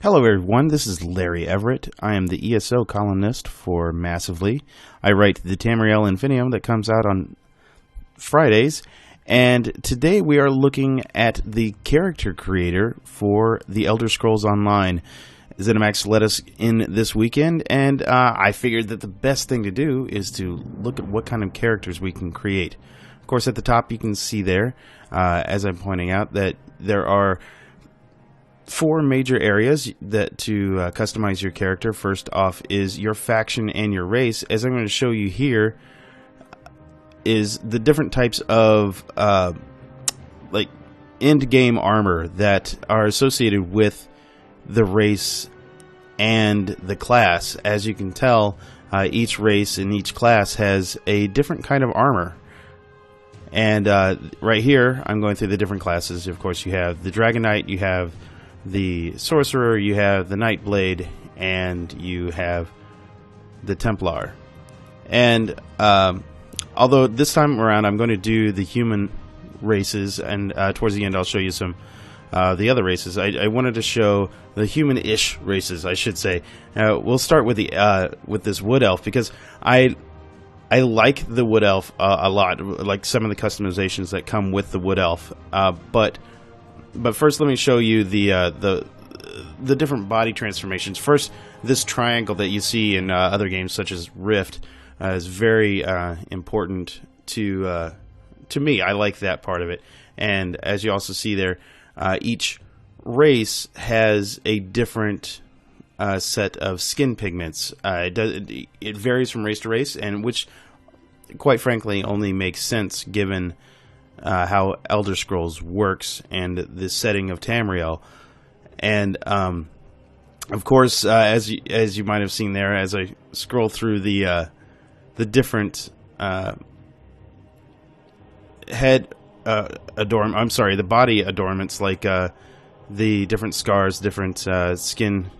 Hello everyone, this is Larry Everett. I am the ESO columnist for Massively. I write the Tamriel Infinium that comes out on Fridays, and today we are looking at the character creator for the Elder Scrolls Online. ZeniMax let us in this weekend, and I figured that the best thing to do is to look at what kind of characters we can create. Of course, at the top you can see there, as I'm pointing out, that there are four major areas that to customize your character. First off is your faction and your race. As I'm going to show you here is the different types of like end game armor that are associated with the race and the class. As you can tell, each race and each class has a different kind of armor. And right here I'm going through the different classes. Of course, you have the Dragon Knight, you have the Sorcerer, you have the Nightblade, and you have the Templar. And although this time around I'm going to do the human races, and towards the end I'll show you some the other races, I wanted to show the human-ish races, I should say. We'll start with the with this Wood Elf, because I like the Wood Elf a lot, like some of the customizations that come with the Wood Elf. But first, let me show you the different body transformations. First, this triangle that you see in other games such as Rift is very important to me. I like that part of it. And as you also see there, each race has a different set of skin pigments. It varies from race to race, and which, quite frankly, only makes sense given how Elder Scrolls works and the setting of Tamriel. And of course, as you might have seen there, as I scroll through the different the body adornments, like the different scars, different skin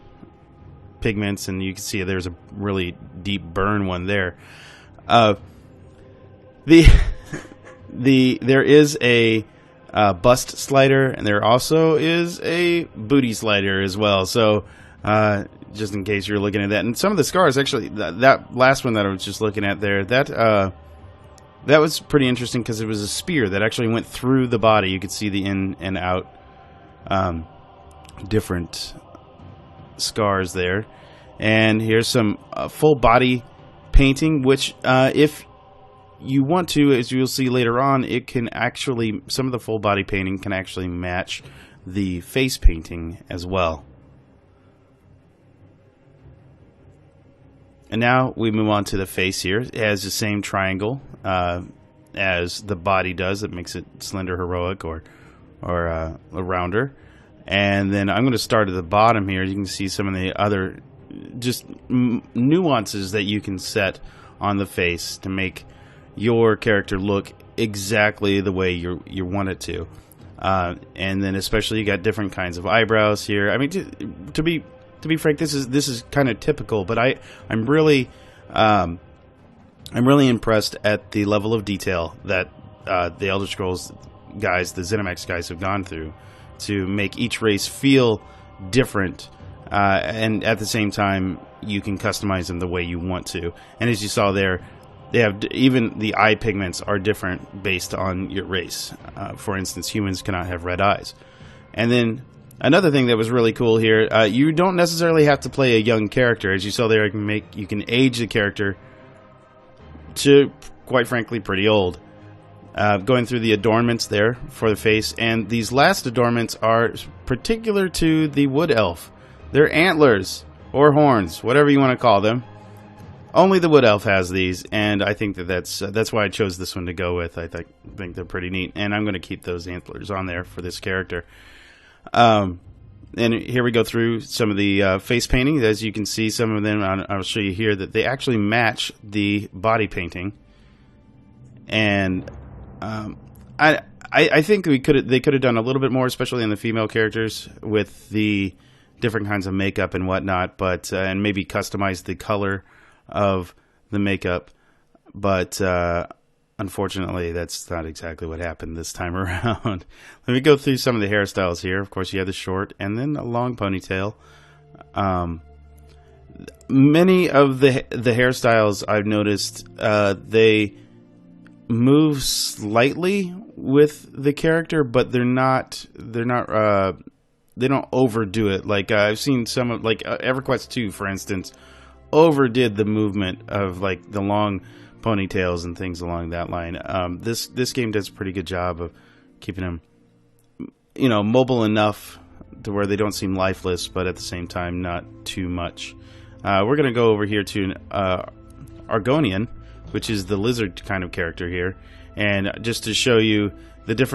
pigments, and you can see there's a really deep burn one there. There is a bust slider, and there also is a booty slider as well. So just in case you're looking at that, and some of the scars, actually, that last one that I was just looking at there, that was pretty interesting because it was a spear that actually went through the body. You could see the in and out different scars there. And here's some full body painting, which if you want to, as you'll see later on, it can actually, some of the full body painting can actually match the face painting as well. And now we move on to the face here. It has the same triangle as the body does. It makes it slender, heroic, or a rounder. And then I'm going to start at the bottom here. You can see some of the other just nuances that you can set on the face to make your character look exactly the way you want it to. And then especially you got different kinds of eyebrows here. I mean, to be frank, this is kind of typical, but I'm really impressed at the level of detail that the Elder Scrolls guys, the ZeniMax guys, have gone through to make each race feel different, and at the same time you can customize them the way you want to. And as you saw there, they have even the eye pigments are different based on your race. For instance, humans cannot have red eyes. And then another thing that was really cool here, you don't necessarily have to play a young character. As you saw there, you can age the character to, quite frankly, pretty old. Going through the adornments there for the face, and these last adornments are particular to the Wood Elf. They're antlers or horns, whatever you want to call them. Only the Wood Elf has these, and I think that's why I chose this one to go with. I think they're pretty neat, and I'm going to keep those antlers on there for this character. And here we go through some of the face painting. As you can see, some of them, I'll show you here, that they actually match the body painting. And I think they could have done a little bit more, especially in the female characters, with the different kinds of makeup and whatnot, but and maybe customize the color of the makeup, but unfortunately that's not exactly what happened this time around. Let me go through some of the hairstyles here. Of course, you have the short and then a long ponytail. Many of the hairstyles I've noticed, they move slightly with the character, but they don't overdo it. Like I've seen some of, like EverQuest 2, for instance, overdid the movement of like the long ponytails and things along that line. This game does a pretty good job of keeping them, mobile enough to where they don't seem lifeless, but at the same time not too much. We're going to go over here to Argonian, which is the lizard kind of character here, and just to show you the different